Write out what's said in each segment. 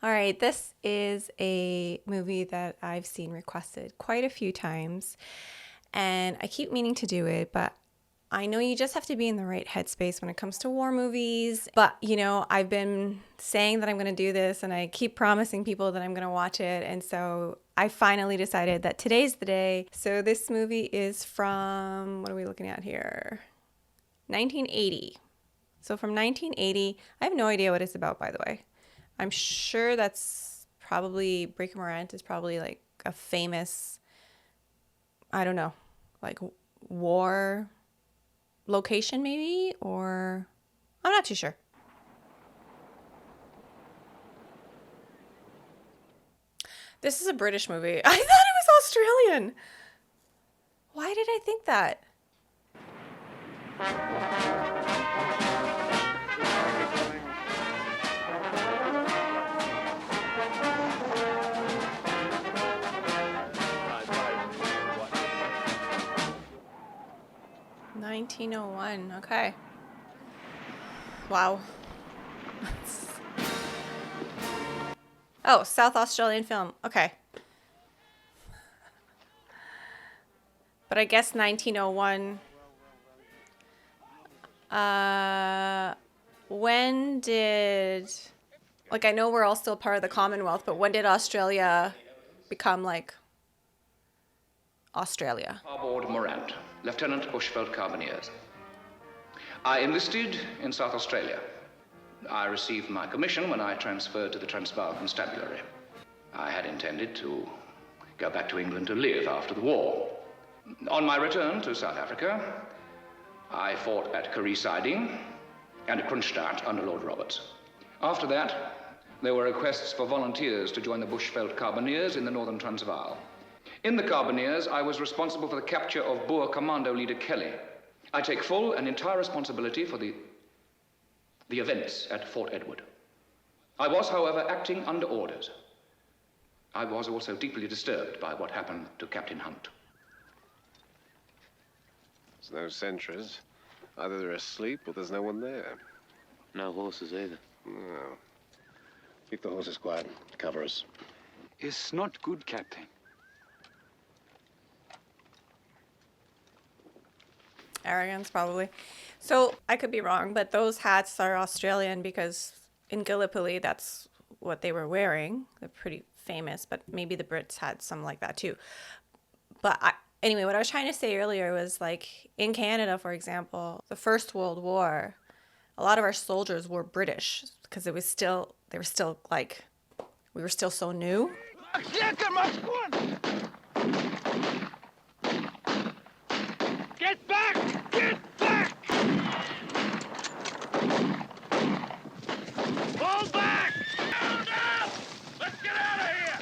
All right, this is a movie that I've seen requested quite a few times, and I keep meaning to do it, but I know you just have to be in the right headspace when it comes to war movies. But, I've been saying that I'm going to do this, and I keep promising people that I'm going to watch it, and so I finally decided that today's the day. So this movie is from, what are we looking at here? 1980. So from 1980, I have no idea what it's about, by the way. I'm sure that's probably, Breaker Morant is probably like a famous, I don't know, like war location maybe, or I'm not too sure. This is a British movie. I thought it was Australian. Why did I think that? $1901. Okay. Wow. Oh, South Australian film. Okay. But I guess 1901. When did, I know we're all still part of the Commonwealth, but when did Australia become like Australia? Edward Morant, Lieutenant Bushveld Carbineers. I enlisted in South Australia. I received my commission when I transferred to the Transvaal Constabulary. I had intended to go back to England to live after the war. On my return to South Africa, I fought at Curry Siding and at Kronstadt under Lord Roberts. After that, there were requests for volunteers to join the Bushveld Carbineers in the Northern Transvaal. In the Carbineers, I was responsible for the capture of Boer commando leader Kelly. I take full and entire responsibility for the events at Fort Edward. I was, however, acting under orders. I was also deeply disturbed by what happened to Captain Hunt. There's no sentries. Either they're asleep or there's no one there. No horses either. No. Keep the horses quiet. Cover us. It's not good, Captain. Arrogance, probably. So I could be wrong, but those hats are Australian because in Gallipoli, that's what they were wearing. They're pretty famous, but maybe the Brits had some like that too. But anyway, what I was trying to say earlier was like in Canada, for example, the First World War, a lot of our soldiers were British because they were still like, we were still so new. Get back! Get back! Fall back! Down! Let's get out of here!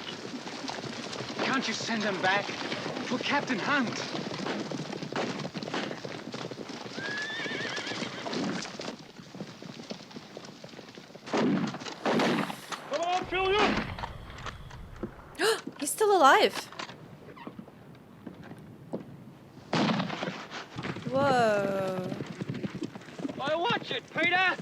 Can't you send them back for Captain Hunt? Come on, Julia! He's still alive. Whoa. I watch it, Peter! Are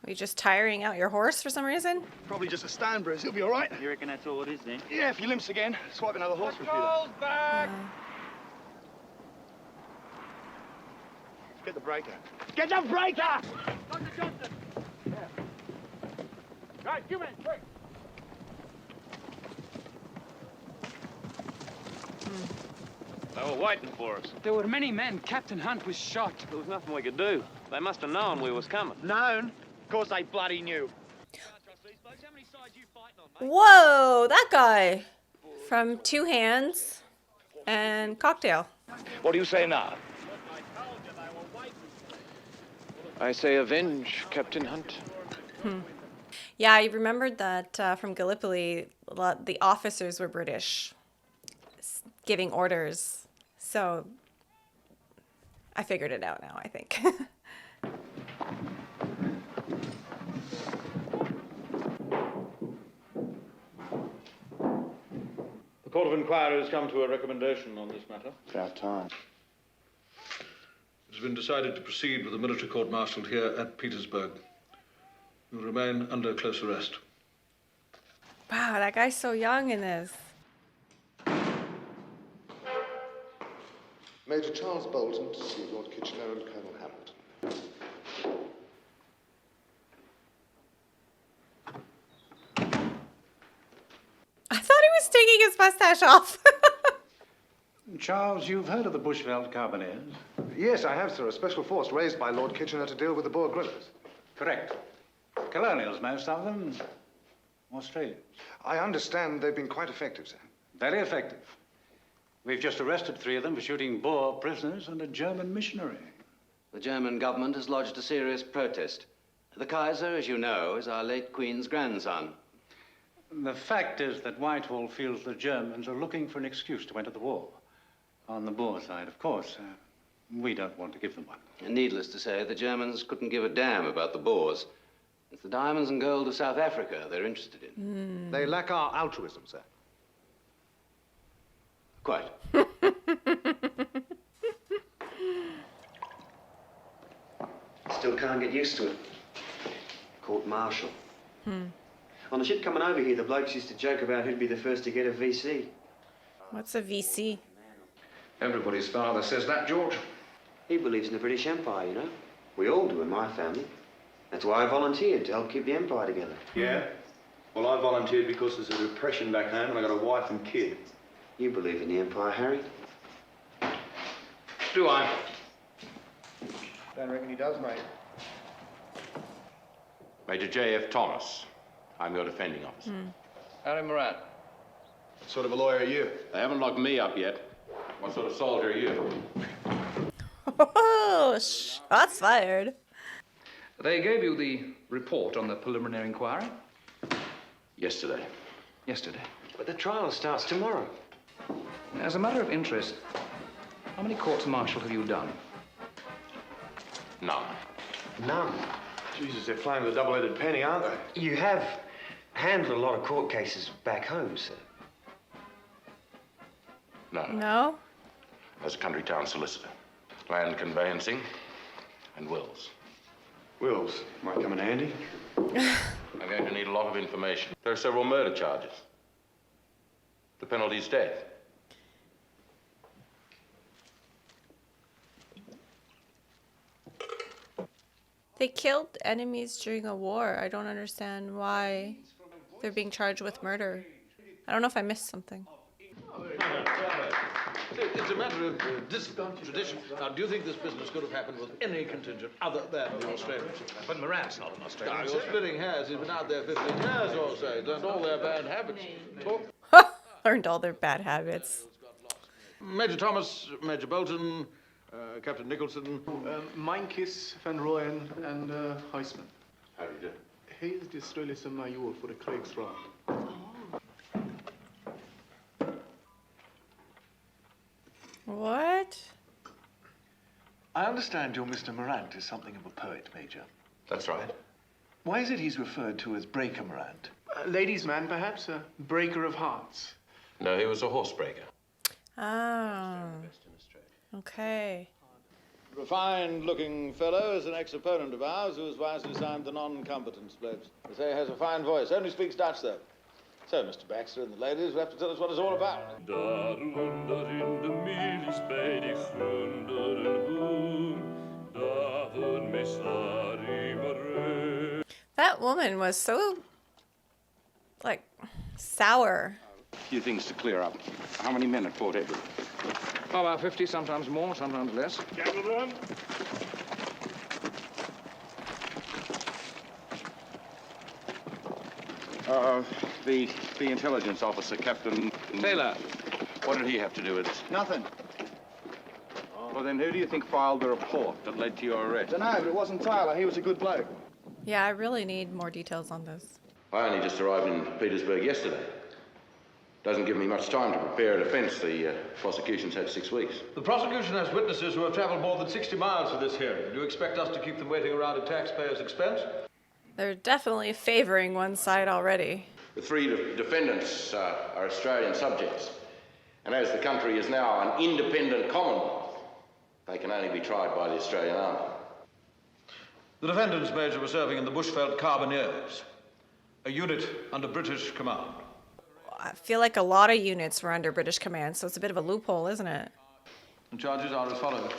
you just tiring out your horse for some reason? Probably just a stand bruise. He'll be all right. You reckon that's all it is, then? Yeah, if he limps again, swipe another horse for Peter. Patrol's back! Get the breaker. Get the breaker! Dr. Johnson! Yeah. Right, give me, quick! They were waiting for us. There were many men. Captain Hunt was shot. There was nothing we could do. They must have known we was coming. Known? Of course they bloody knew. Whoa, that guy from Two Hands and Cocktail. What do you say now? I say avenge, Captain Hunt. Yeah, I remembered that from Gallipoli, the officers were British, giving orders. So I figured it out now, I think. The Court of Inquiry has come to a recommendation on this matter. About time. It has been decided to proceed with the military court-martialed here at Petersburg. You will remain under close arrest. Wow, that guy's so young in this. Major Charles Bolton to see Lord Kitchener and Colonel Hamilton. I thought he was taking his mustache off. Charles, you've heard of the Bushveld Carbineers? Yes, I have, sir. A special force raised by Lord Kitchener to deal with the Boer guerrillas. Correct. Colonials, most of them. Australians. I understand they've been quite effective, sir. Very effective. We've just arrested 3 of them for shooting Boer prisoners and a German missionary. The German government has lodged a serious protest. The Kaiser, as you know, is our late Queen's grandson. The fact is that Whitehall feels the Germans are looking for an excuse to enter the war. On the Boer side, of course. We don't want to give them one. And needless to say, the Germans couldn't give a damn about the Boers. It's the diamonds and gold of South Africa they're interested in. They lack our altruism, sir. Quite. Still can't get used to it. Court-martial. On the ship coming over here, the blokes used to joke about who'd be the first to get a VC. What's a VC? Everybody's father says that, George. He believes in the British Empire, you know. We all do in my family. That's why I volunteered, to help keep the empire together. Yeah? Well, I volunteered because there's a repression back home and I got a wife and kid. You believe in the empire, Harry? Do I? Don't reckon he does, mate. Major J.F. Thomas. I'm your defending officer. Harry Morant. What sort of a lawyer are you? They haven't locked me up yet. What sort of soldier are you? Oh, shots fired. They gave you the report on the preliminary inquiry? Yesterday. Yesterday. But the trial starts tomorrow. As a matter of interest, how many courts-martial have you done? None. None. Jesus, they're playing with a double-headed penny, aren't they? You have handled a lot of court cases back home, sir. No. No? As a country town solicitor. Land conveyancing and wills. Wills might come in handy. I'm going to need a lot of information. There are several murder charges. The penalty's death. They killed enemies during a war. I don't understand why they're being charged with murder. I don't know if I missed something. It's a matter of tradition. Now, do you think this business could have happened with any contingent other than the Australians? But Morant's not an Australian. Now, your splitting hairs. He's been out there 15 years or so. He's learned all their bad habits. Learned all their bad habits. Major Thomas, Major Bolton, Captain Nicholson. Mijntjes, Van Rooyen, and Huisman. How do you do? He is the Australische major for the Kriegsraad. What? I understand your Mr. Morant is something of a poet, Major. That's right. Why is it he's referred to as Breaker Morant? A ladies' man, perhaps? A breaker of hearts? No, he was a horsebreaker. Oh. Okay. Refined-looking fellow is an ex-opponent of ours who has wisely signed the non-competence pledge. They say he has a fine voice. Only speaks Dutch, though. So, Mr. Baxter and the ladies will have to tell us what it's all about. That woman was so, like, sour. A few things to clear up. How many men at Port Edward? Oh, about 50, sometimes more, sometimes less. Gentlemen. The intelligence officer, Captain... Taylor. What did he have to do with it? Nothing. Well, then who do you think filed the report that led to your arrest? Dunno, but it wasn't Tyler. He was a good bloke. Yeah, I really need more details on this. I only just arrived in Petersburg yesterday. Doesn't give me much time to prepare a defense. The prosecution's had 6 weeks. The prosecution has witnesses who have traveled more than 60 miles for this hearing. Do you expect us to keep them waiting around at taxpayers' expense? They're definitely favoring one side already. The 3 defendants are Australian subjects. And as the country is now an independent commonwealth, they can only be tried by the Australian Army. The defendants, Major, were serving in the Bushveld Carbineers. A unit under British command. I feel like a lot of units were under British command, so it's a bit of a loophole, isn't it? The charges are as follows.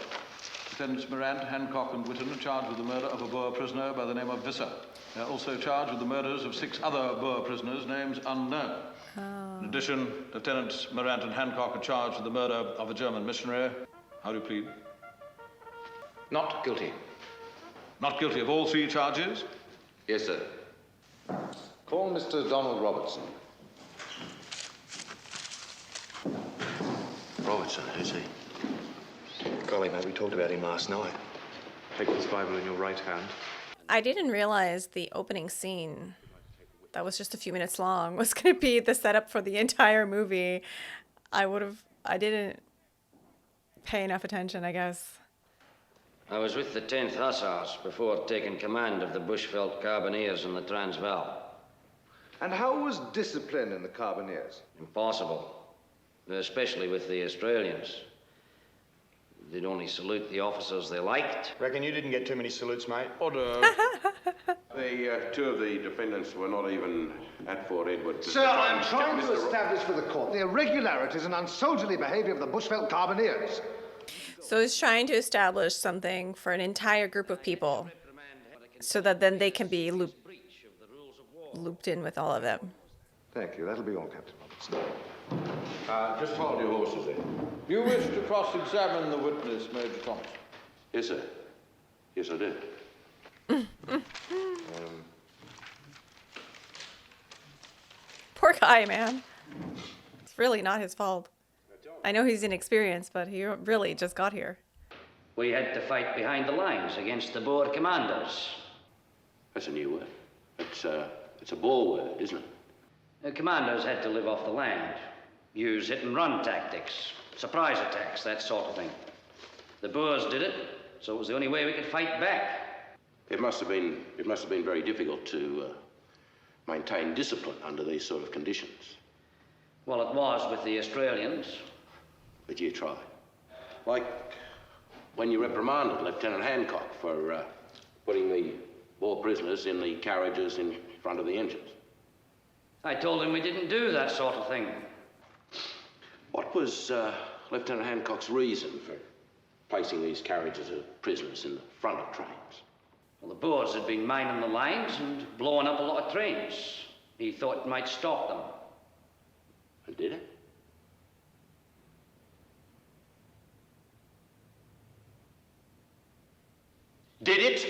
Lieutenants Morant, Hancock and Whitton are charged with the murder of a Boer prisoner by the name of Visser. They are also charged with the murders of 6 other Boer prisoners, names unknown. In addition, Lieutenants Morant and Hancock are charged with the murder of a German missionary. How do you plead? Not guilty. Not guilty of all 3 charges? Yes, sir. Call Mr. Donald Robertson. Robertson, who's he? Golly, mate, we talked about him last night. Take this Bible in your right hand. I didn't realize the opening scene that was just a few minutes long was going to be the setup for the entire movie. I didn't pay enough attention, I guess. I was with the 10th Hussars before taking command of the Bushveld Carbineers in the Transvaal. And how was discipline in the Carbineers? Impossible, especially with the Australians. They'd only salute the officers they liked. Reckon you didn't get too many salutes, mate? Order. The 2 of the defendants were not even at Fort Edward. Sir, I'm trying to establish for the court the irregularities and unsoldierly behavior of the Bushveld Carbineers. So he's trying to establish something for an entire group of people so that then they can be looped in with all of them. Thank you. That'll be all, Captain Robertson. Just hold your horses there. Do you wish to cross-examine the witness, Major Thompson? Yes, sir. Yes, I do. Poor guy, man. It's really not his fault. I know he's inexperienced, but he really just got here. We had to fight behind the lines against the Boer commanders. That's a new word. It's a Boer word, isn't it? The commanders had to live off the land, use hit-and-run tactics, surprise attacks, that sort of thing. The Boers did it, so it was the only way we could fight back. It must have been very difficult to maintain discipline under these sort of conditions. Well, it was with the Australians. But you tried. Like when you reprimanded Lieutenant Hancock for putting the Boer prisoners in the carriages in front of the engines. I told him we didn't do that sort of thing. What was Lieutenant Hancock's reason for placing these carriages of prisoners in the front of trains? Well, the Boers had been mining the lines and blowing up a lot of trains. He thought it might stop them. And did it? Did it?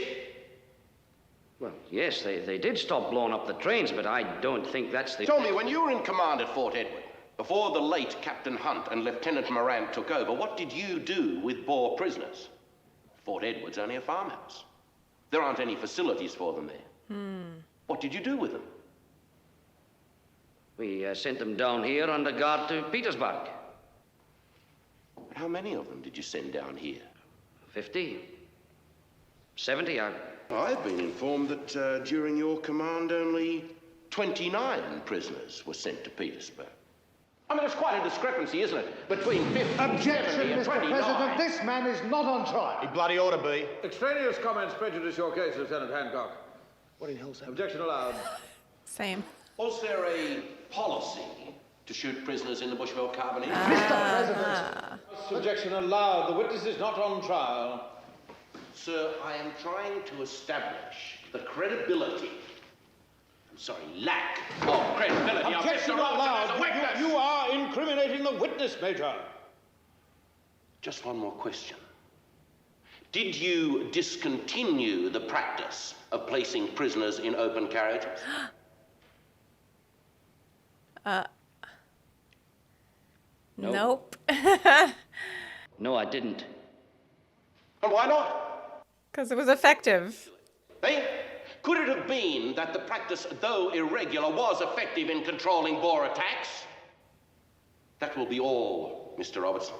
Well, yes, they did stop blowing up the trains, but I don't think that's the... Tell me, when you were in command at Fort Edward, before the late Captain Hunt and Lieutenant Morant took over, what did you do with Boer prisoners? Fort Edward's only a farmhouse. There aren't any facilities for them there. What did you do with them? We sent them down here under guard to Petersburg. How many of them did you send down here? 50. 70, I've been informed that during your command only 29 prisoners were sent to Petersburg. I mean, it's quite a discrepancy, isn't it? Between 50, Objection, 70 and Mr. 29. President. This man is not on trial. He bloody ought to be. Extraneous comments prejudice your case, Lieutenant Hancock. What in hell's happened? Objection allowed. Same. Was there a policy to shoot prisoners in the Bushveld Carbineers? Mr. President. Objection allowed. The witness is not on trial. Sir, I am trying to establish the credibility, lack of credibility of Objection Mr. Robertson as a allowed. witness. You are incriminating the witness, Major. Just one more question. Did you discontinue the practice of placing prisoners in open carriages? Nope. No, I didn't. And why not? Because it was effective. Eh? Could it have been that the practice, though irregular, was effective in controlling Boer attacks? That will be all, Mr. Robertson.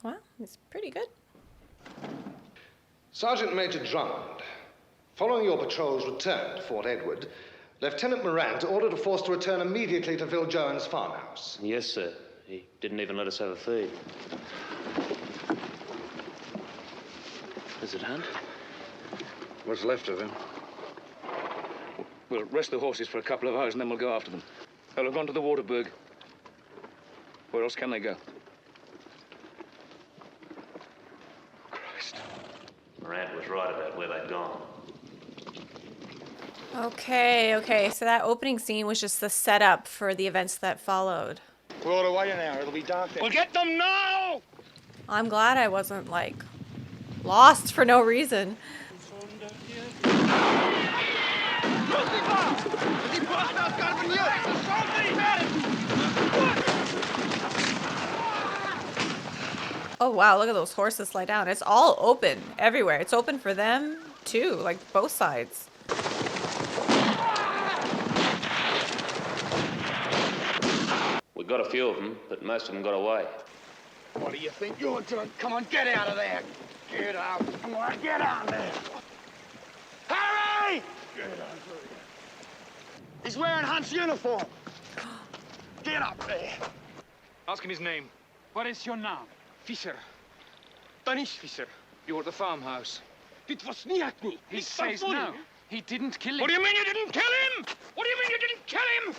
Well, it's pretty good. Sergeant Major Drummond, following your patrol's return to Fort Edward, Lieutenant Morant ordered a force to return immediately to Viljoen's farmhouse. Yes, sir. He didn't even let us have a feed. Is it Hunt? What's left of him? We'll rest the horses for a couple of hours and then we'll go after them. They'll have gone to the Waterberg. Where else can they go? Morant was right about where they'd gone. Okay, so that opening scene was just the setup for the events that followed. We're all away now. It'll be dark then. We'll get them now! I'm glad I wasn't, like, lost for no reason. Oh wow, look at those horses slide down. It's all open everywhere. It's open for them too, like both sides. We got a few of them, but most of them got away. What do you think you're doing? Come on, get out of there. Get out. Come on, get out there. Harry! Get out. He's wearing Hunt's uniform. Get up there. Ask him his name. What is your name? Fischer. Danish Fischer. You're at the farmhouse. Dit was niet. He says no. He didn't kill him. What do you mean you didn't kill him? What do you mean you didn't kill him?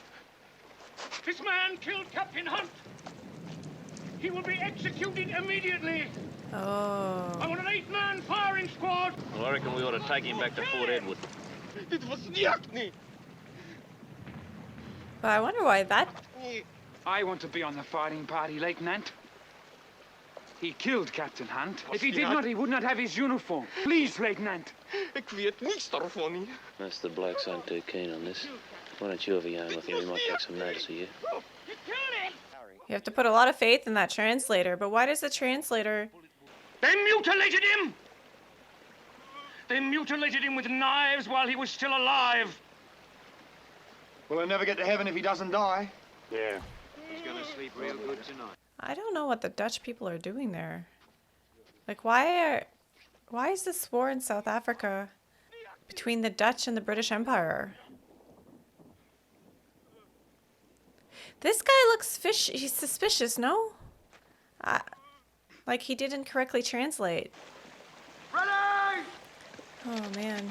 This man killed Captain Hunt. He will be executed immediately. Oh. I want an 8-man firing squad. Well, I reckon we ought to take him back to Fort Edward. Dit was niet. But I wonder why that... I want to be on the fighting party, Lieutenant. He killed Captain Hunt. If he did not, he would not have his uniform. Please, Lieutenant. Ik weet niets daarvan nie. Most of the blokes aren't too keen on this. Why don't you have a yarn with him? We might take some notice of you. You have to put a lot of faith in that translator, but why does the translator... They mutilated him! They mutilated him with knives while he was still alive. Well, he'll never get to heaven if he doesn't die. Yeah. He's gonna sleep real good tonight. I don't know what the Dutch people are doing there. Like, why is this war in South Africa between the Dutch and the British Empire? This guy looks he's suspicious, no? Like he didn't correctly translate. Ready! Oh man.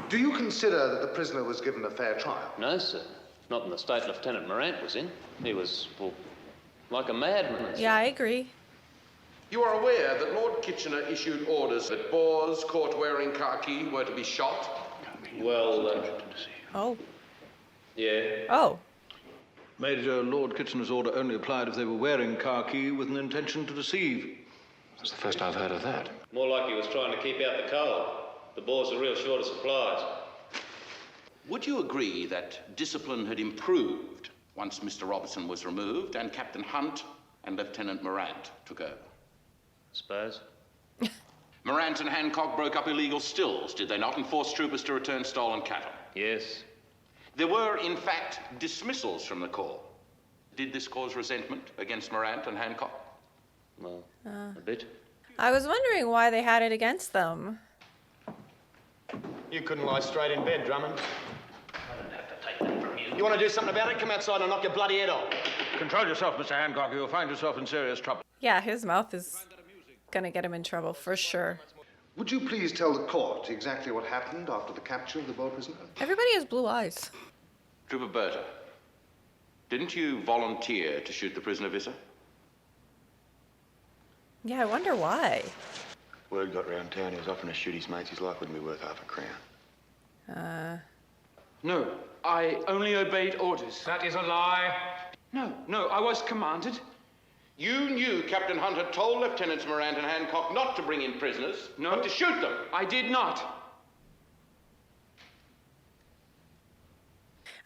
Do you consider that the prisoner was given a fair trial? No, sir. Not in the state Lieutenant Morant was in. He was, well, like a madman. Yeah, I agree. You are aware that Lord Kitchener issued orders that Boers caught wearing khaki were to be shot? Well, Oh. yeah. Oh. Major, Lord Kitchener's order only applied if they were wearing khaki with an intention to deceive. That's the first I've heard of that. More like he was trying to keep out the cold. The Boers are real short of supplies. Would you agree that discipline had improved once Mr. Robertson was removed and Captain Hunt and Lieutenant Morant took over? Suppose. Morant and Hancock broke up illegal stills, did they not, and forced troopers to return stolen cattle? Yes. There were, in fact, dismissals from the Corps. Did this cause resentment against Morant and Hancock? Well, a bit. I was wondering why they had it against them. You couldn't lie straight in bed, Drummond. I don't have to take that from you. You want to do something about it? Come outside and I'll knock your bloody head off. Control yourself, Mr. Hancock. You'll find yourself in serious trouble. Yeah, his mouth is gonna get him in trouble for sure. Would you please tell the court exactly what happened after the capture of the Boer prisoner? Everybody has blue eyes. Trooper Berta, didn't you volunteer to shoot the prisoner, Visser? Yeah, I wonder why. Word got round town he was offering to shoot his mates. His life wouldn't be worth half a crown. No, I only obeyed orders. That is a lie. No, I was commanded. You knew Captain Hunt had told Lieutenants Morant and Hancock not to bring in prisoners, but to shoot them. I did not.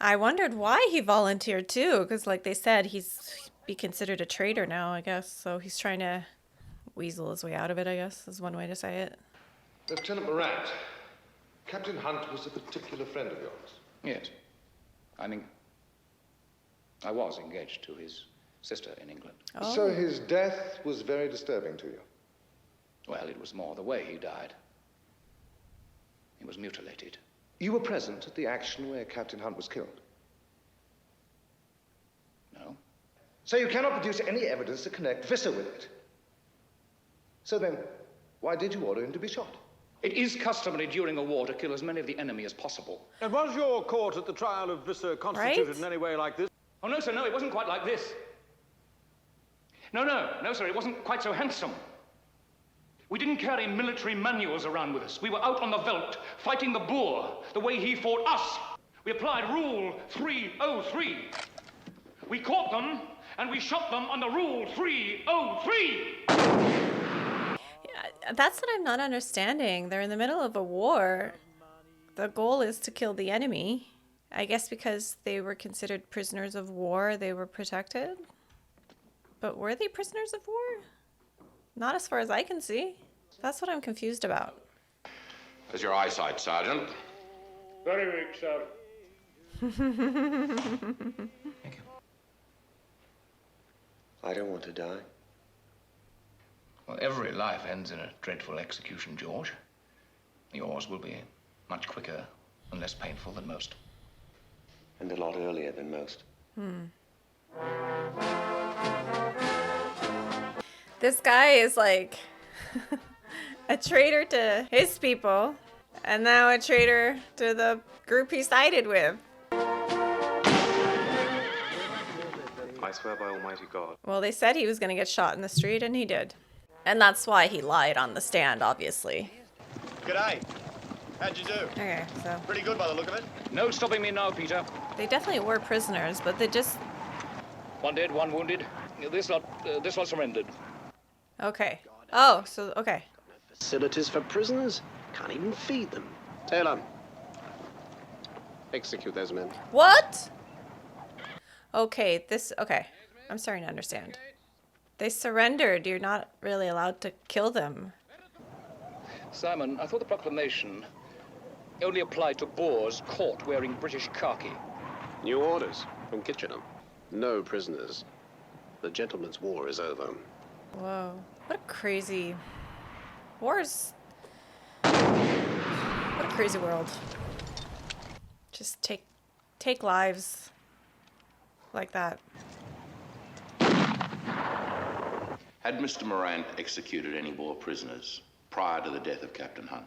I wondered why he volunteered too, because like they said, he's be considered a traitor now, I guess. So he's trying to weasel his way out of it, I guess, is one way to say it. Lieutenant Morant, Captain Hunt was a particular friend of yours. Yes. I was engaged to his sister in England. Oh. So his death was very disturbing to you? Well, it was more the way he died. He was mutilated. You were present at the action where Captain Hunt was killed? No. So you cannot produce any evidence to connect Visser with it? So then, why did you order him to be shot? It is customary during a war to kill as many of the enemy as possible. And was your court at the trial of Visser constituted in any way like this? Oh, no, sir, no, it wasn't quite like this. No, sir, it wasn't quite so handsome. We didn't carry military manuals around with us. We were out on the veldt, fighting the Boer, the way he fought us. We applied Rule 303. We caught them, and we shot them under Rule 303. That's what I'm not understanding. They're in the middle of a war. The goal is to kill the enemy. I guess because they were considered prisoners of war, they were protected. But were they prisoners of war? Not as far as I can see. That's what I'm confused about. How's your eyesight, Sergeant? Very weak, sir. Thank you. I don't want to die. Well, every life ends in a dreadful execution, George. Yours will be much quicker and less painful than most. And a lot earlier than most. This guy is like a traitor to his people, and now a traitor to the group he sided with. I swear by Almighty God. Well, they said he was going to get shot in the street, and he did. And that's why he lied on the stand, obviously. G'day. How'd you do? Okay, so... Pretty good by the look of it. No stopping me now, Peter. They definitely were prisoners, but they just... One dead, one wounded. This lot surrendered. Okay. Oh, so, okay. Facilities for prisoners? Can't even feed them. Taylor. Execute those men. What? Okay, okay. I'm starting to understand. They surrendered. You're not really allowed to kill them. Simon, I thought the proclamation only applied to Boers caught wearing British khaki. New orders from Kitchener. No prisoners. The gentleman's war is over. Whoa. What a crazy... Wars... What a crazy world. Just take lives like that. Had Mr. Morant executed any Boer prisoners prior to the death of Captain Hunt?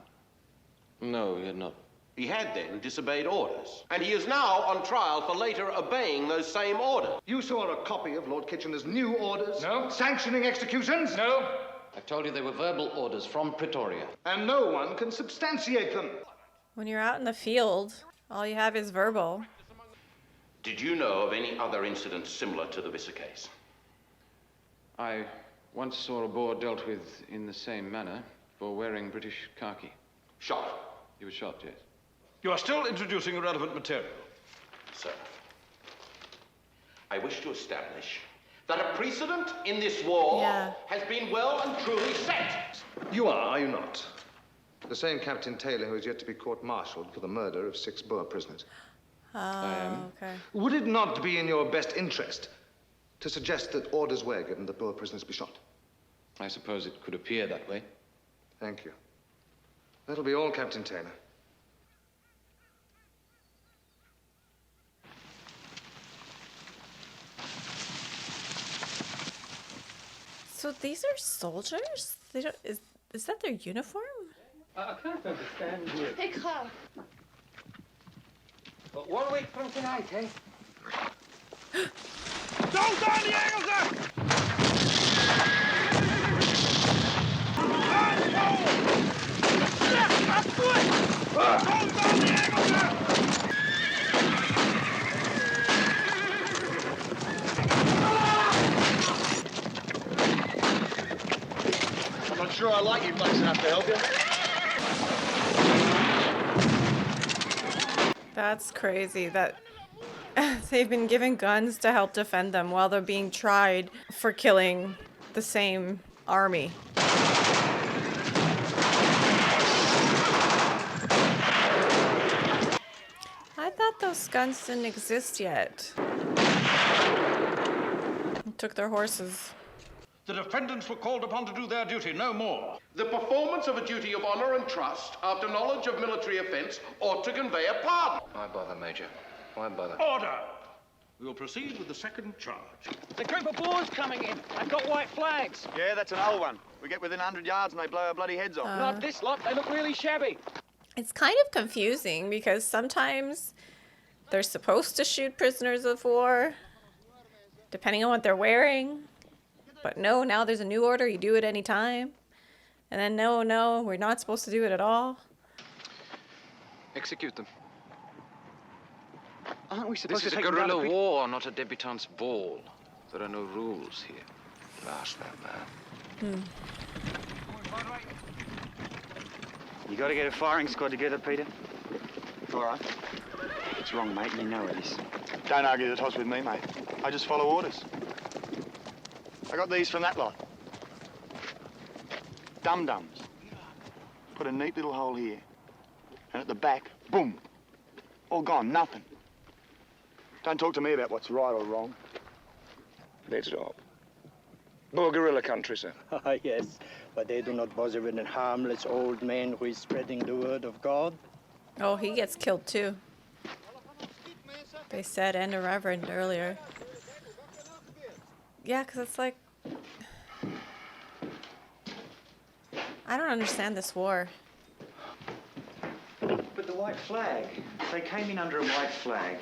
No, he had not. He had then disobeyed orders. And he is now on trial for later obeying those same orders. You saw a copy of Lord Kitchener's new orders? No. Sanctioning executions? No. I told you they were verbal orders from Pretoria. And no one can substantiate them. When you're out in the field, all you have is verbal. Did you know of any other incidents similar to the Visser case? I once saw a Boer dealt with in the same manner for wearing British khaki. Shot? He was shot, yes. You are still introducing irrelevant material. Sir, I wish to establish that a precedent in this war has been well and truly set. You are you not? The same Captain Taylor who is yet to be court-martialed for the murder of 6 Boer prisoners. I am. Okay. Would it not be in your best interest to suggest that orders were given that Boer prisoners be shot? I suppose it could appear that way. Thank you. That'll be all, Captain Taylor. So these are soldiers? They don't, is that their uniform? I can't understand you. Ik ga. But 1 week from tonight, eh? Don't down the Engelsen! I'm not sure I like you blokes enough to help you. That's crazy that they've been given guns to help defend them while they're being tried for killing the same army. I thought those guns didn't exist yet. Took their horses. The defendants were called upon to do their duty, no more. The performance of a duty of honor and trust after knowledge of military offense ought to convey a pardon. Why bother, Major? Why bother? Order! We will proceed with the second charge. There's a group of Boers coming in. They've got white flags. Yeah, that's an old one. We get within 100 yards and they blow our bloody heads off. Not this lot. They look really shabby. It's kind of confusing because sometimes they're supposed to shoot prisoners of war, depending on what they're wearing. But no, now there's a new order. You do it anytime. And then no, we're not supposed to do it at all. Execute them. Aren't we supposed This to is take a them down guerrilla to war, not a debutante's ball. There are no rules here. Blast that man. You got to get a firing squad together, Peter. All right. It's wrong, mate. You know it is. Don't argue the toss with me, mate. I just follow orders. I got these from that lot. Dum-dums. Put a neat little hole here. And at the back, boom. All gone, nothing. Don't talk to me about what's right or wrong. Let's stop. Boer guerrilla country, sir. Ah, yes, but they do not bother with a harmless old man who is spreading the word of God. Oh, he gets killed too. They said, and a reverend earlier. Yeah, because it's like... I don't understand this war. But the white flag. They came in under a white flag.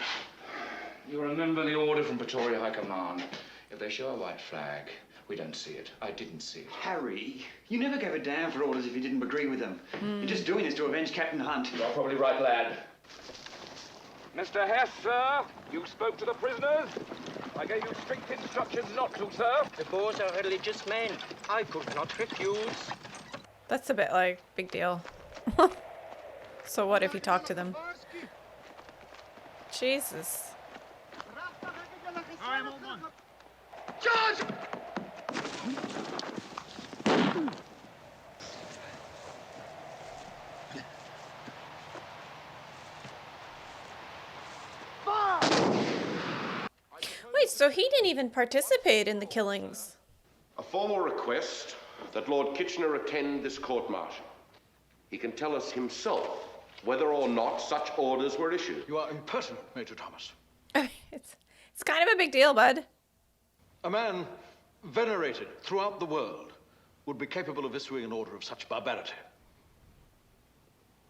You remember the order from Pretoria High Command. If they show a white flag, we don't see it. I didn't see it. Harry, you never gave a damn for orders if you didn't agree with them. You're just doing this to avenge Captain Hunt. You're probably right, lad. Mr. Hess, sir, you spoke to the prisoners. I gave you strict instructions not to, sir. The Boers are religious men. I could not refuse. That's a bit like, big deal. So what if you talk to them? Jesus. Charge! Wait, so he didn't even participate in the killings? A formal request that Lord Kitchener attend this court-martial. He can tell us himself whether or not such orders were issued. You are impertinent, Major Thomas. It's kind of a big deal, bud. A man venerated throughout the world would be capable of issuing an order of such barbarity.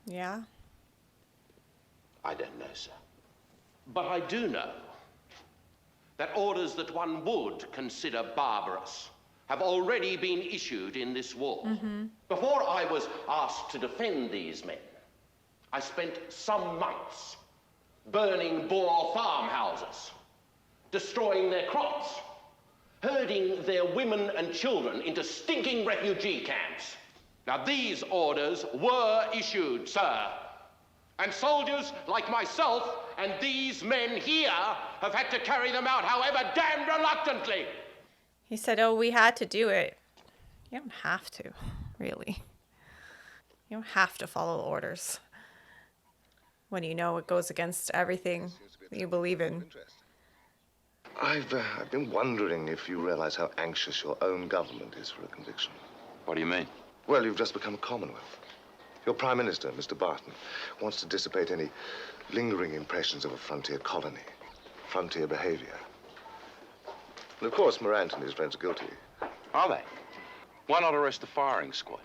Yeah. I don't know, sir. But I do know that orders that one would consider barbarous have already been issued in this war. Before I was asked to defend these men, I spent some months burning Boer farmhouses, destroying their crops, herding their women and children into stinking refugee camps. Now, these orders were issued, sir. And soldiers like myself and these men here have had to carry them out, however damned reluctantly. He said, oh, we had to do it. You don't have to, really. You don't have to follow orders when you know it goes against everything that you believe in. I've been wondering if you realize how anxious your own government is for a conviction. What do you mean? Well, you've just become a Commonwealth. Your Prime Minister, Mr. Barton, wants to dissipate any lingering impressions of a frontier colony, frontier behavior. And of course, Morant and his friends are guilty. Are they? Why not arrest the firing squad?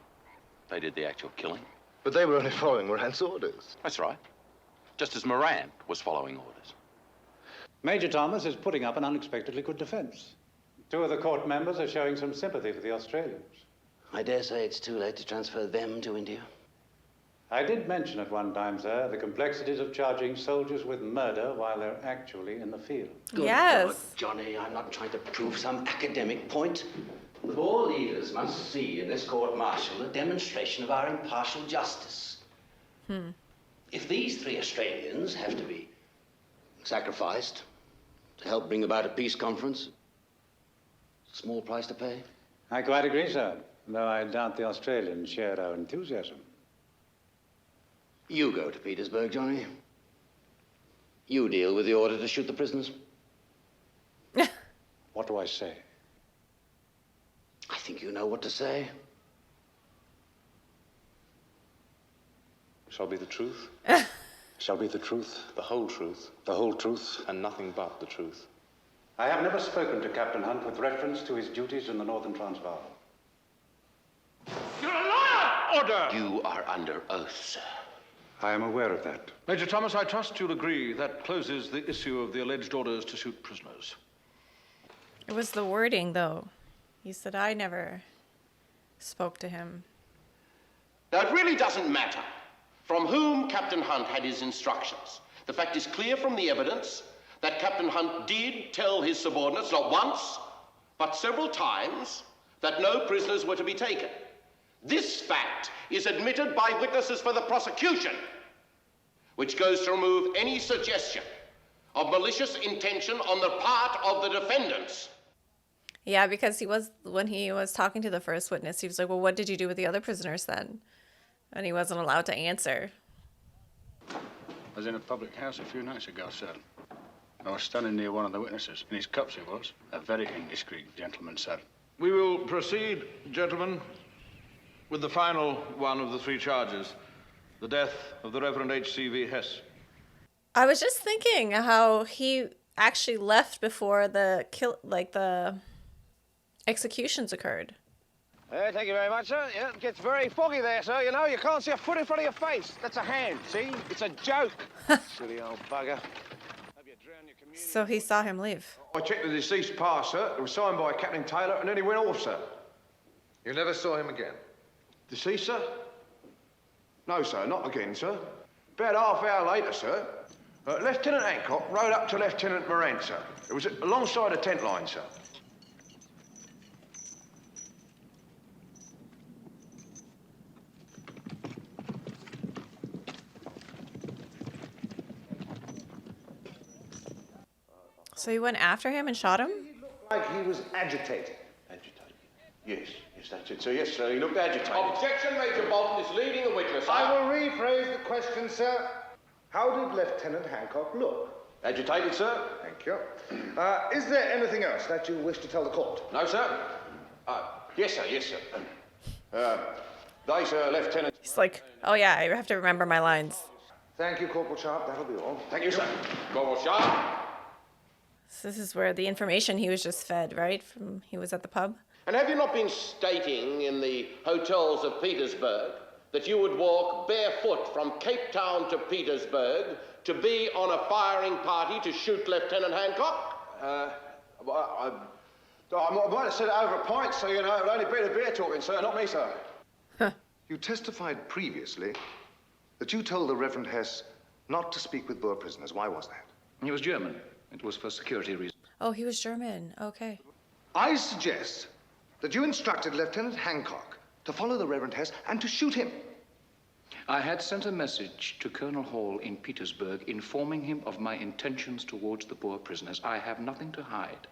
They did the actual killing. But they were only following Morant's orders. That's right. Just as Morant was following orders. Major Thomas is putting up an unexpectedly good defense. Two of the court members are showing some sympathy for the Australians. I dare say it's too late to transfer them to India. I did mention at one time, sir, the complexities of charging soldiers with murder while they're actually in the field. Good God, Johnny, I'm not trying to prove some academic point. The Boer leaders must see in this court-martial a demonstration of our impartial justice. If these 3 Australians have to be sacrificed to help bring about a peace conference, small price to pay. I quite agree, sir, though I doubt the Australians share our enthusiasm. You go to Petersburg, Johnny. You deal with the order to shoot the prisoners. What do I say? I think you know what to say. Shall be the truth? Shall be the truth, the whole truth, and nothing but the truth. I have never spoken to Captain Hunt with reference to his duties in the Northern Transvaal. You're a liar! Order! You are under oath, sir. I am aware of that. Major Thomas, I trust you'll agree that closes the issue of the alleged orders to shoot prisoners. It was the wording, though. He said I never spoke to him. Now, it really doesn't matter from whom Captain Hunt had his instructions. The fact is clear from the evidence that Captain Hunt did tell his subordinates, not once, but several times, that no prisoners were to be taken. This fact is admitted by witnesses for the prosecution, which goes to remove any suggestion of malicious intention on the part of the defendants. Yeah, because when he was talking to the first witness, he was like, well, what did you do with the other prisoners then? And he wasn't allowed to answer. I was in a public house a few nights ago, sir. I was standing near one of the witnesses. In his cups he was. A very indiscreet gentleman, sir. We will proceed, gentlemen, with the final one of the three charges, the death of the Reverend H.C.V. Hess. I was just thinking how he actually left before the executions occurred. Thank you very much, sir. Yeah, it gets very foggy there, sir. You know, you can't see a foot in front of your face. That's a hand, see? It's a joke. Silly old bugger. So he saw him leave. I checked the deceased pass, sir. It was signed by Captain Taylor, and then he went off, sir. You never saw him again? Deceased, sir? No, sir, not again, sir. About half hour later, sir, Lieutenant Hancock rode up to Lieutenant Morant, sir. It was alongside the tent line, sir. So he went after him and shot him? Like he was agitated. Agitated? Yes, that's it. So, yes, sir, he looked agitated. Objection, Major Bolton is leading the witness. I will rephrase the question, sir. How did Lieutenant Hancock look? Agitated, sir. Thank you. Is there anything else that you wish to tell the court? No, sir. Yes, sir. They, sir, Lieutenant... He's like, oh yeah, I have to remember my lines. Thank you, Corporal Sharp. That'll be all. Thank you, sir. Corporal Sharp. So this is where the information he was just fed, right? From he was at the pub. And have you not been stating in the hotels of Petersburg that you would walk barefoot from Cape Town to Petersburg to be on a firing party to shoot Lieutenant Hancock? I might have said it over a pint, so you know, it would only be the beer talking, sir, not me, sir. You testified previously that you told the Reverend Hess not to speak with Boer prisoners. Why was that? He was German. It was for security reasons. Oh, he was German. Okay. I suggest that you instructed Lieutenant Hancock to follow the Reverend Hess and to shoot him. I had sent a message to Colonel Hall in Petersburg informing him of my intentions towards the Boer prisoners. I have nothing to hide.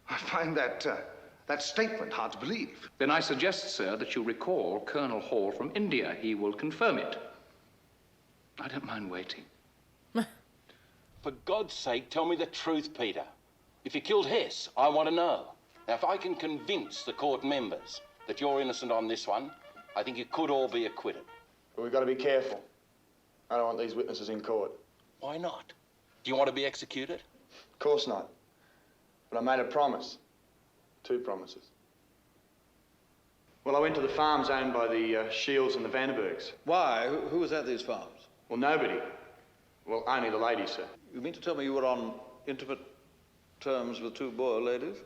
I find that statement hard to believe. Then I suggest, sir, that you recall Colonel Hall from India. He will confirm it. I don't mind waiting. For God's sake, tell me the truth, Peter. If you killed Hess, I want to know. Now, if I can convince the court members that you're innocent on this one, I think you could all be acquitted. But we've got to be careful. I don't want these witnesses in court. Why not? Do you want to be executed? Of course not. But I made a promise. 2 promises. Well, I went to the farms owned by the Shields and the Vandenbergs. Why? Who was at these farms? Well, nobody. Well, only the ladies, sir. You mean to tell me you were on intimate terms with 2 Boer ladies?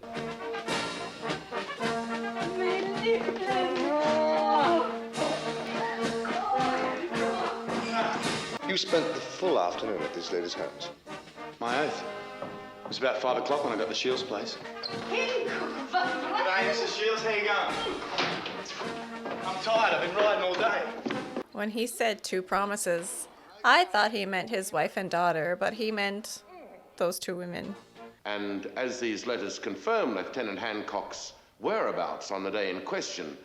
You spent the full afternoon at this lady's house. My oath. It was about 5 o'clock when I got to Shields' place. G'day, Mr. Shields. How you going? I'm tired. I've been riding all day. When he said 2 promises, I thought he meant his wife and daughter, but he meant those 2 women. And as these letters confirm Lieutenant Hancock's whereabouts on the day in question,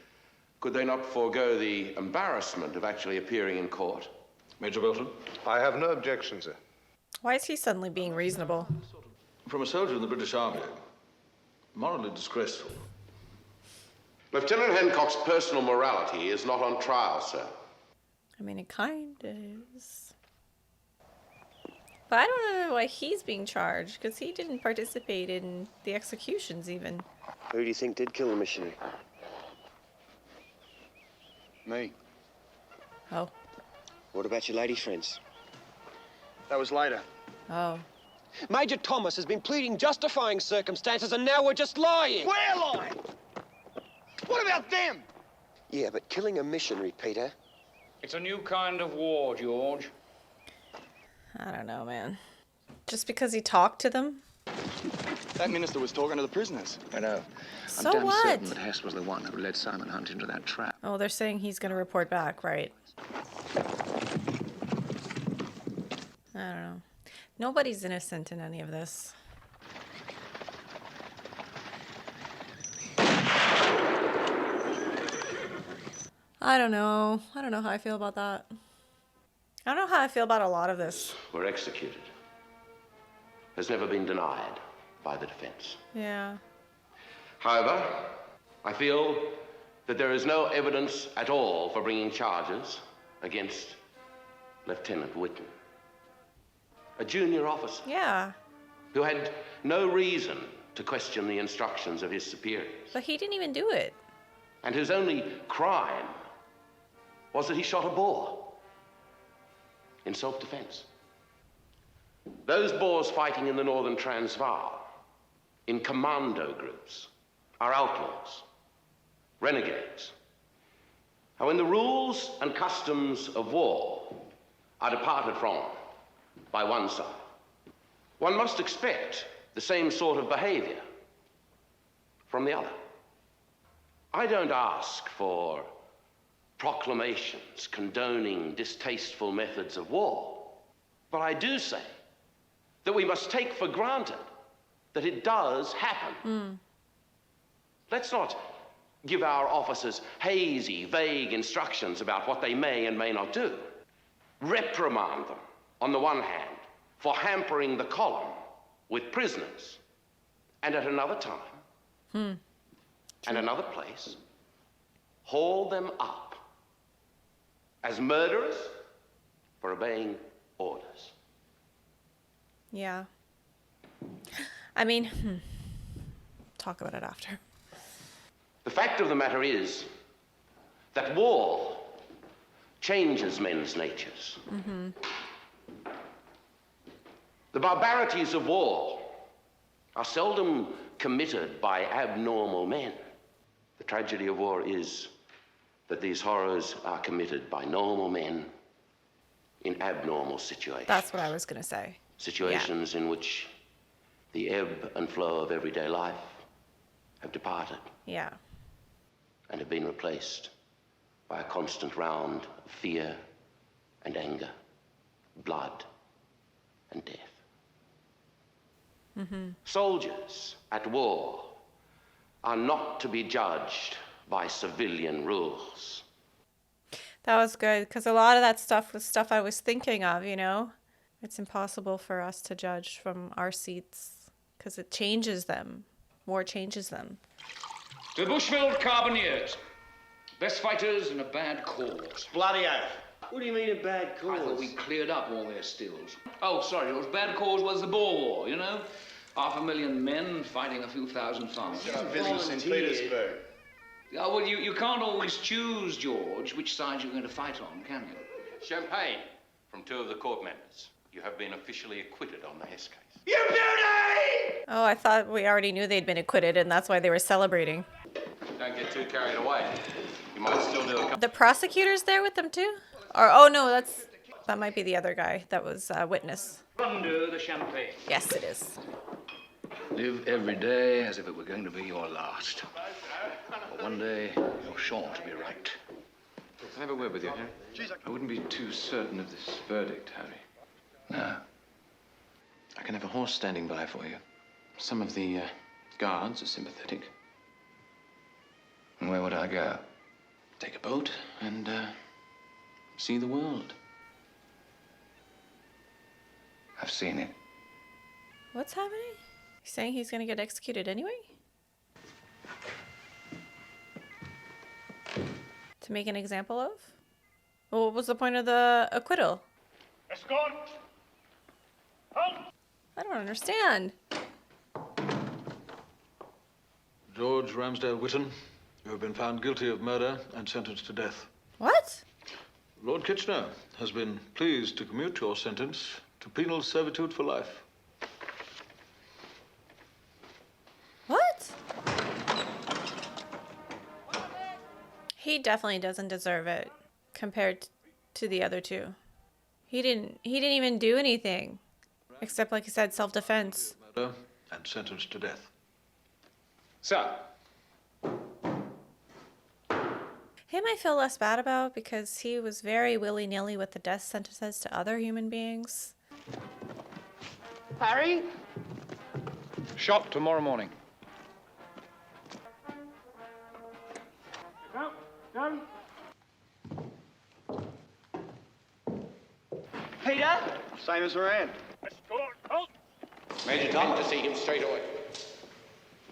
could they not forego the embarrassment of actually appearing in court? Major Bolton? I have no objection, sir. Why is he suddenly being reasonable? From a soldier in the British Army, morally disgraceful. Lieutenant Hancock's personal morality is not on trial, sir. I mean, it kind is. But I don't know why he's being charged, because he didn't participate in the executions even. Who do you think did kill the missionary? Me. Oh. What about your lady friends? That was later. Oh. Major Thomas has been pleading justifying circumstances, and now we're just lying. We're lying! What about them? Yeah, but killing a missionary, Peter. It's a new kind of war, George. I don't know, man. Just because he talked to them? That minister was talking to the prisoners. I know. So I'm damn what? certain that Hess was the one who led Simon Hunt into that trap. Oh, they're saying he's going to report back, right? I don't know. Nobody's innocent in any of this. I don't know. I don't know how I feel about that. I don't know how I feel about a lot of this. Were executed. Has never been denied by the defense. Yeah. However, I feel that there is no evidence at all for bringing charges against Lieutenant Whitten, a junior officer. Yeah. Who had no reason to question the instructions of his superiors. But he didn't even do it. And whose only crime was that he shot a Boer in self-defense. Those Boers fighting in the northern Transvaal, in commando groups, are outlaws, renegades. And when the rules and customs of war are departed from by one side, one must expect the same sort of behavior from the other. I don't ask for proclamations condoning distasteful methods of war, but I do say that we must take for granted that it does happen. Let's not give our officers hazy, vague instructions about what they may and may not do. Reprimand them, on the one hand, for hampering the column with prisoners, and at another time, and another place, haul them up as murderers for obeying orders. Yeah. I mean, talk about it after. The fact of the matter is that war changes men's natures. The barbarities of war are seldom committed by abnormal men. The tragedy of war is that these horrors are committed by normal men in abnormal situations. That's what I was going to say. Situations in which the ebb and flow of everyday life have departed. Yeah. And have been replaced by a constant round of fear and anger, blood and death. Soldiers at war are not to be judged by civilian rules. That was good, because a lot of that stuff was stuff I was thinking of, you know? It's impossible for us to judge from our seats, because it changes them. War changes them. To the Bushveld Carbineers. Best fighters in a bad cause. Bloody oath. What do you mean a bad cause? I thought we cleared up all their stills. Oh, sorry, George. Bad cause was the Boer War, you know? 500,000 men fighting a few thousand farmers. Business in Petersburg. Yeah, well, you can't always choose, George, which side you're going to fight on, can you? Champagne from 2 of the court members. You have been officially acquitted on the Hess case. You beauty! Oh, I thought we already knew they'd been acquitted, and that's why they were celebrating. Don't get too carried away. You might still do a couple. The prosecutor's there with them, too? Or, oh, no, that might be the other guy that was witness. Under the champagne. Yes, it is. Live every day as if it were going to be your last. But one day, you're sure to be right. Can I have a word with you, Harry? I wouldn't be too certain of this verdict, Harry. No. I can have a horse standing by for you. Some of the guards are sympathetic. And where would I go? Take a boat and see the world. I've seen it. What's happening? He's saying he's going to get executed anyway? To make an example of? Well, what was the point of the acquittal? Escort! I don't understand. George Ramsdale Whitton, you have been found guilty of murder and sentenced to death. What? Lord Kitchener has been pleased to commute your sentence to penal servitude for life. What? He definitely doesn't deserve it compared to the other two. He didn't even do anything except, like you said, self-defense. Murder and sentenced to death. Sir. Him I feel less bad about because he was very willy-nilly with the death sentences to other human beings. Harry? Shop tomorrow morning. No. Peter? Same as Moran. Escort, halt! Major Tom to see him straight away.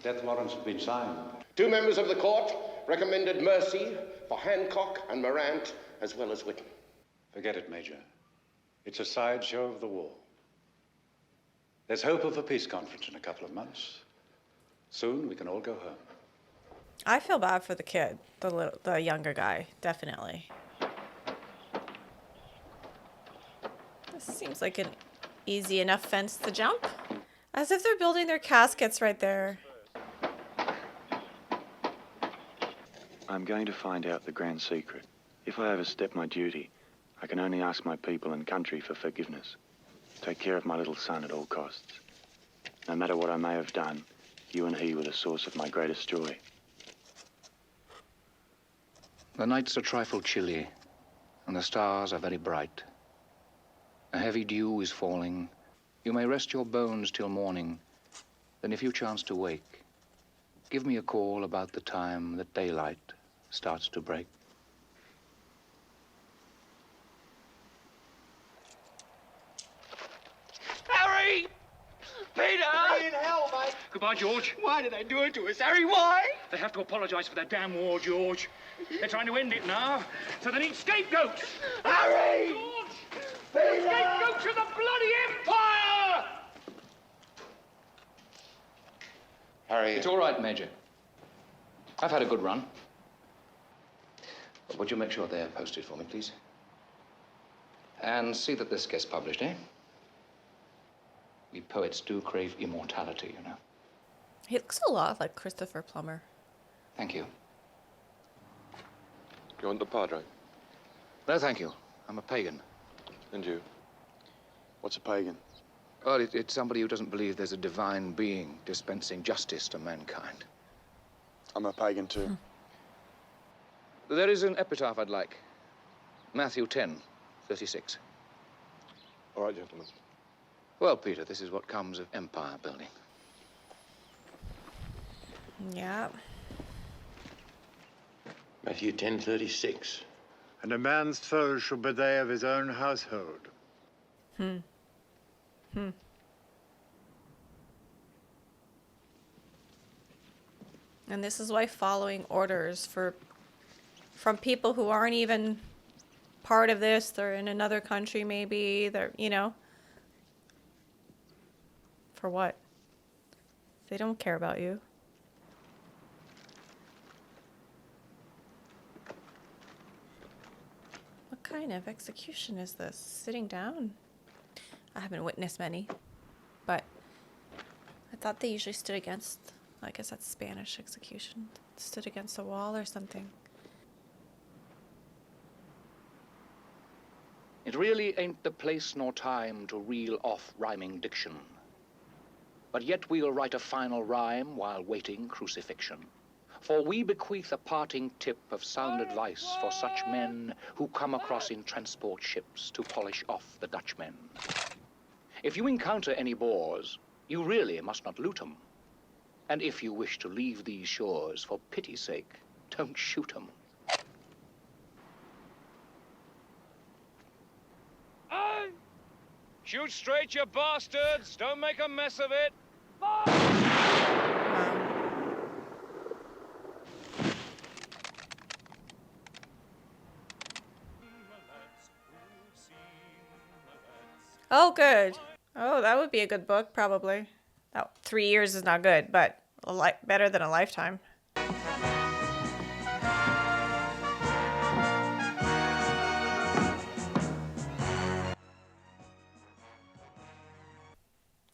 Death warrants have been signed. 2 members of the court recommended mercy for Hancock and Morant, as well as Whitton. Forget it, Major. It's a sideshow of the war. There's hope of a peace conference in a couple of months. Soon we can all go home. I feel bad for the kid, the younger guy, definitely. This seems like an easy enough fence to jump. As if they're building their caskets right there. I'm going to find out the grand secret. If I overstep my duty, I can only ask my people and country for forgiveness. Take care of my little son at all costs. No matter what I may have done, you and he were the source of my greatest joy. The nights are a trifle chilly, and the stars are very bright. A heavy dew is falling. You may rest your bones till morning. Then if you chance to wake, give me a call about the time that daylight starts to break. Harry! Peter! Harry in hell, mate. Goodbye, George. Why did they do it to us, Harry? Why? They have to apologize for that damn war, George. They're trying to end it now, so they need scapegoats. Harry! George! Peter! Scapegoats of the bloody empire! Harry... It's all right, Major. I've had a good run. But would you make sure they're posted for me, please? And see that this gets published, eh? We poets do crave immortality, you know. He looks a lot like Christopher Plummer. Thank you. Do you want the Padre? No, thank you. I'm a pagan. And you? What's a pagan? Well, it's somebody who doesn't believe there's a divine being dispensing justice to mankind. I'm a pagan too. There is an epitaph I'd like. Matthew 10:36. All right, gentlemen. Well, Peter, this is what comes of empire building. Yeah. Matthew 10:36. And a man's foes shall be they of his own household. And this is why following orders from people who aren't even part of this, they're in another country maybe, they're, you know. For what? They don't care about you. What kind of execution is this? Sitting down? I haven't witnessed many, but I thought they usually stood against, I guess that's Spanish execution, stood against a wall or something. It really ain't the place nor time to reel off rhyming diction. But yet we'll write a final rhyme while waiting crucifixion. For we bequeath a parting tip of sound advice for such men who come across in transport ships to polish off the Dutchmen. If you encounter any Boers, you really must not loot 'em. And if you wish to leave these shores, for pity's sake, don't shoot 'em. Shoot straight, you bastards! Don't make a mess of it! Oh, good. Oh, that would be a good book, probably. Oh, 3 years is not good, but better than a lifetime.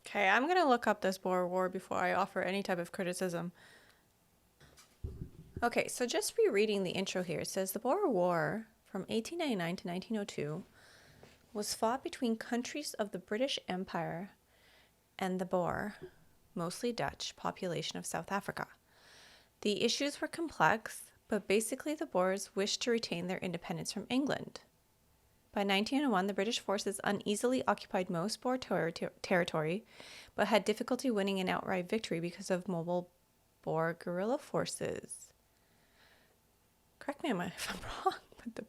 Okay, I'm going to look up this Boer War before I offer any type of criticism. Okay, so just rereading the intro here, it says the Boer War from 1899 to 1902 was fought between countries of the British Empire and the Boer, mostly Dutch, population of South Africa. The issues were complex, but basically the Boers wished to retain their independence from England. By 1901, the British forces uneasily occupied most Boer territory, but had difficulty winning an outright victory because of mobile Boer guerrilla forces. Correct me if I'm wrong, but the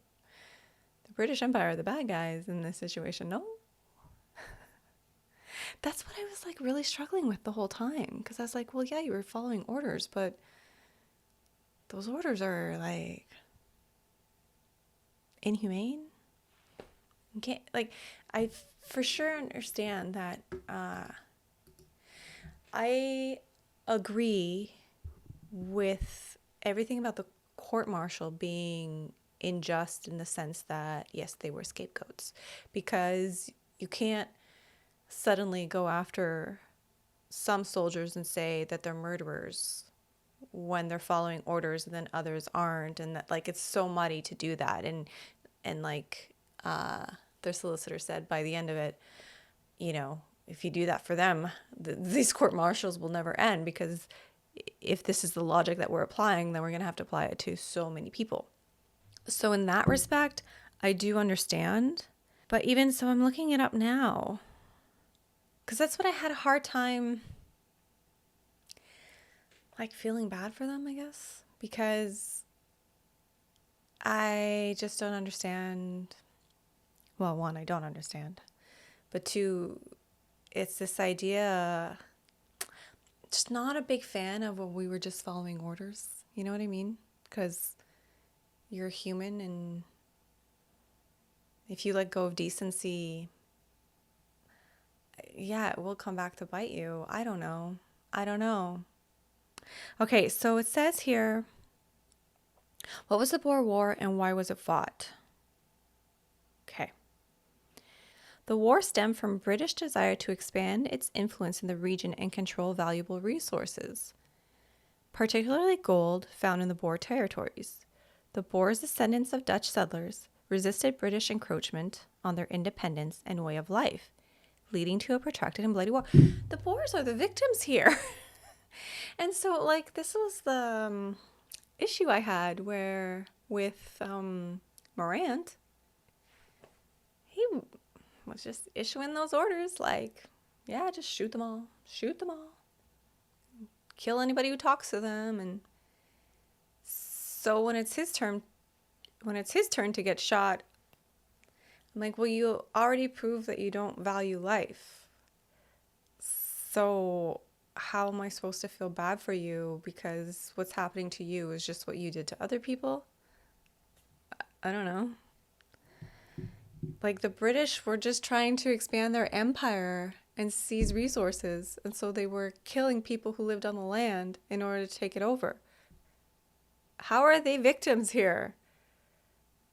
British Empire are the bad guys in this situation, no? That's what I was like really struggling with the whole time, because I was like, well, yeah, you were following orders, but those orders are like inhumane. You can't, like, I for sure understand that. I agree with everything about the court-martial being unjust in the sense that, yes, they were scapegoats, because you can't suddenly go after some soldiers and say that they're murderers when they're following orders and then others aren't, and that, like, it's so muddy to do that, and like their solicitor said by the end of it, you know, if you do that for them, these court-martials will never end, because if this is the logic that we're applying, then we're going to have to apply it to so many people. So in that respect, I do understand. But even so, I'm looking it up now, because that's what I had a hard time, like, feeling bad for them, I guess, because I just don't understand. Well, one, I don't understand. But two, it's this idea, just not a big fan of when we were just following orders. You know what I mean? Because you're human, and if you let go of decency, yeah, it will come back to bite you. I don't know. Okay, so it says here, what was the Boer War and why was it fought? Okay. The war stemmed from British desire to expand its influence in the region and control valuable resources, particularly gold found in the Boer territories. The Boers, descendants of Dutch settlers, resisted British encroachment on their independence and way of life, leading to a protracted and bloody war. The Boers are the victims here. And so, like, this was the issue I had with Morant. He was just issuing those orders like, yeah, just shoot them all, kill anybody who talks to them. And so when it's his turn to get shot, I'm like, well, you already proved that you don't value life, so how am I supposed to feel bad for you because what's happening to you is just what you did to other people? I don't know. Like, the British were just trying to expand their empire and seize resources, and so they were killing people who lived on the land in order to take it over. How are they victims here?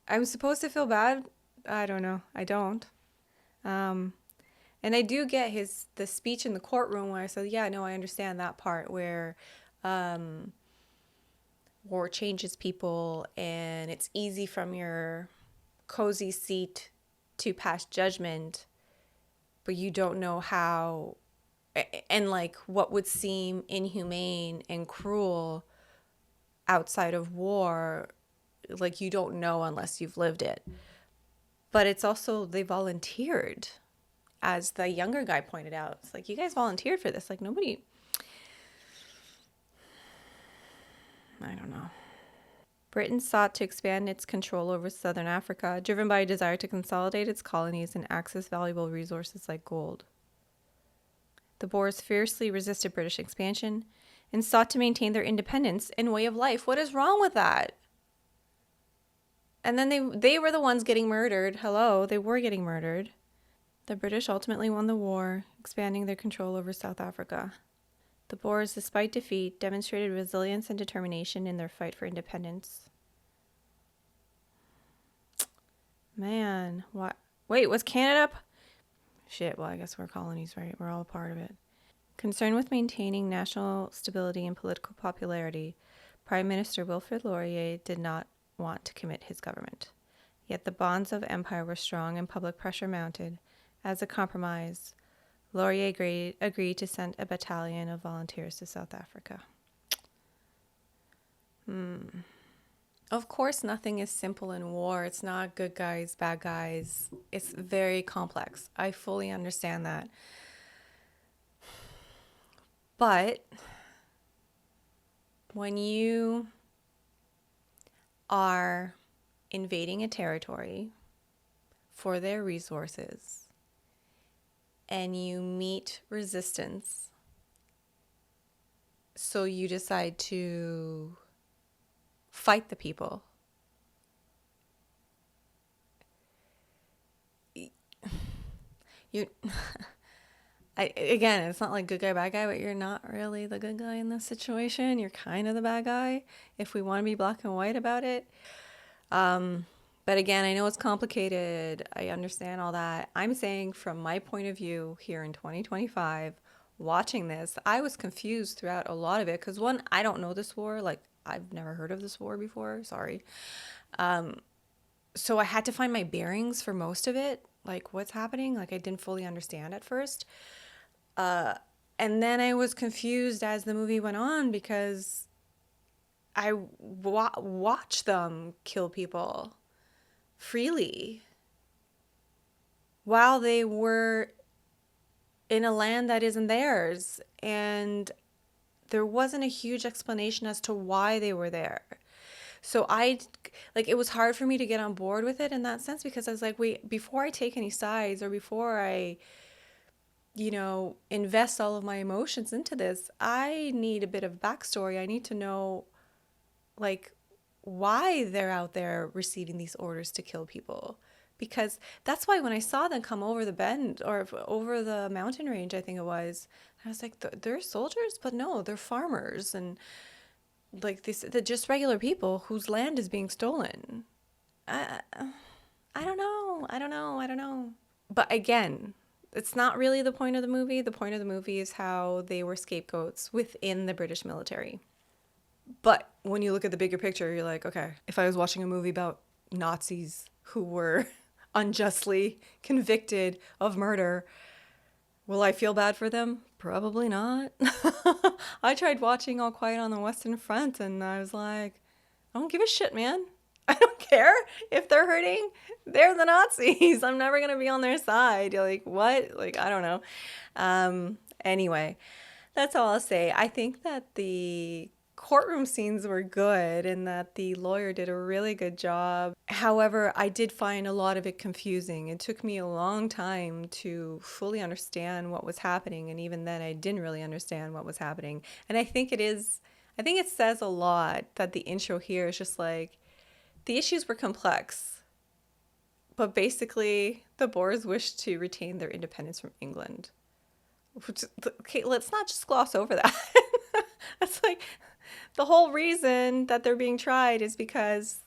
I'm supposed to feel bad? I don't know. I don't. And I do get the speech in the courtroom where I said, yeah, no, I understand that part where war changes people and it's easy from your cozy seat to pass judgment, but you don't know how, and like what would seem inhumane and cruel outside of war, like you don't know unless you've lived it. But it's also, they volunteered. As the younger guy pointed out, it's like, you guys volunteered for this. Like, nobody, I don't know. Britain sought to expand its control over southern Africa, driven by a desire to consolidate its colonies and access valuable resources like gold. The Boers fiercely resisted British expansion and sought to maintain their independence and way of life. What is wrong with that? And then they were the ones getting murdered. Hello, they were getting murdered. The British ultimately won the war, expanding their control over South Africa. The Boers, despite defeat, demonstrated resilience and determination in their fight for independence. Man, what? Wait, was Canada? Shit, well, I guess we're colonies, right? We're all a part of it. Concerned with maintaining national stability and political popularity, Prime Minister Wilfrid Laurier did not want to commit his government. Yet the bonds of empire were strong and public pressure mounted. As a compromise, Laurier agreed to send a battalion of volunteers to South Africa. Of course, nothing is simple in war. It's not good guys, bad guys. It's very complex. I fully understand that. But when you are invading a territory for their resources and you meet resistance, so you decide to fight the people, again, it's not like good guy, bad guy, but you're not really the good guy in this situation. You're kind of the bad guy, if we want to be black and white about it. But again, I know it's complicated. I understand all that. I'm saying from my point of view here in 2025, watching this, I was confused throughout a lot of it. Because one, I don't know this war. Like, I've never heard of this war before. Sorry. So I had to find my bearings for most of it. Like, what's happening? Like, I didn't fully understand at first. And then I was confused as the movie went on because I watched them kill people freely while they were in a land that isn't theirs. And there wasn't a huge explanation as to why they were there. So it was hard for me to get on board with it in that sense, because I was like, wait, before I take any sides or before I, invest all of my emotions into this, I need a bit of backstory. I need to know, why they're out there receiving these orders to kill people. Because that's why when I saw them come over the bend or over the mountain range, I think it was, I was like, they're soldiers, but no, they're farmers. And they're just regular people whose land is being stolen. I don't know. But again, it's not really the point of the movie. The point of the movie is how they were scapegoats within the British military. But when you look at the bigger picture, you're like, okay, if I was watching a movie about Nazis who were unjustly convicted of murder, will I feel bad for them? Probably not. I tried watching All Quiet on the Western Front and I was like, I don't give a shit, man. I don't care if they're hurting. They're the Nazis. I'm never going to be on their side. You're like, what? I don't know. Anyway, that's all I'll say. I think that the courtroom scenes were good and that the lawyer did a really good job. However, I did find a lot of it confusing. It took me a long time to fully understand what was happening, and even then I didn't really understand what was happening. And I think it says a lot that the intro here is just like, the issues were complex, but basically the Boers wished to retain their independence from England. Okay, let's not just gloss over that. That's like, the whole reason that they're being tried is because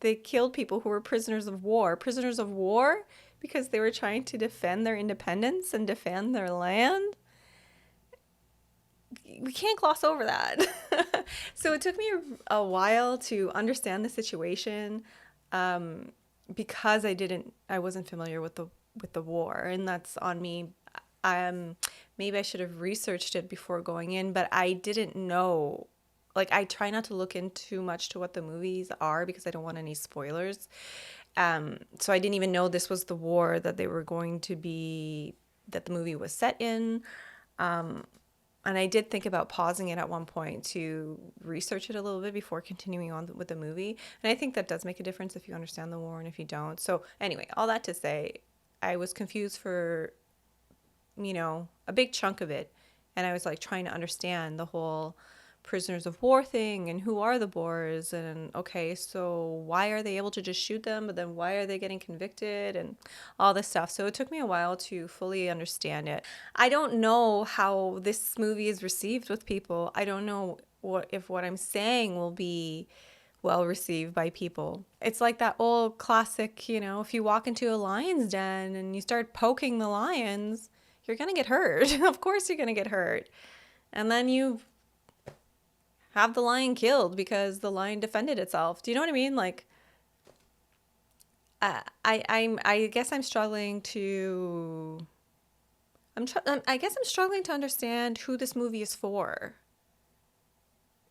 they killed people who were prisoners of war. Prisoners of war because they were trying to defend their independence and defend their land. We can't gloss over that. So it took me a while to understand the situation because I wasn't familiar with the war, and that's on me. Maybe I should have researched it before going in, but I didn't know. I try not to look in too much to what the movies are because I don't want any spoilers. So I didn't even know this was the war that that the movie was set in. And I did think about pausing it at one point to research it a little bit before continuing on with the movie. And I think that does make a difference if you understand the war and if you don't. So anyway, all that to say, I was confused for, a big chunk of it. And I was trying to understand the whole prisoners of war thing and who are the Boers, and okay, so why are they able to just shoot them, but then why are they getting convicted and all this stuff. So it took me a while to fully understand it. I don't know how this movie is received with people. I don't know if what I'm saying will be well received by people. It's like that old classic, you know, if you walk into a lion's den and you start poking the lions, you're gonna get hurt. Of course you're gonna get hurt. And then you have the lion killed because the lion defended itself. Do you know what I mean? Like, I guess I'm struggling to. I guess I'm struggling to understand who this movie is for.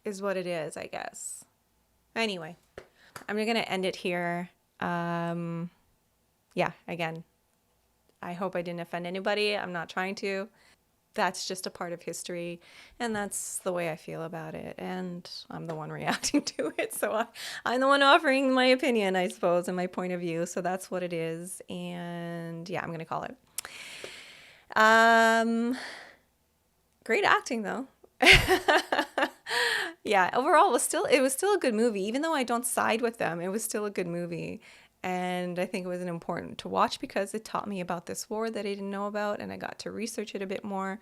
Is what it is, I guess. Anyway, I'm gonna end it here. Yeah, again, I hope I didn't offend anybody. I'm not trying to. That's just a part of history, and that's the way I feel about it, and I'm the one reacting to it, so I'm the one offering my opinion, I suppose, and my point of view, so that's what it is, and yeah, I'm gonna call it. Great acting, though. Yeah, overall, it was still a good movie, even though I don't side with them, it was still a good movie. And I think it was important to watch because it taught me about this war that I didn't know about, and I got to research it a bit more.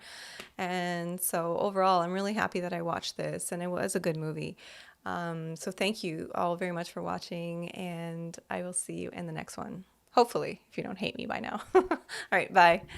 And so overall, I'm really happy that I watched this, and it was a good movie. So thank you all very much for watching, and I will see you in the next one. Hopefully, if you don't hate me by now. All right, bye.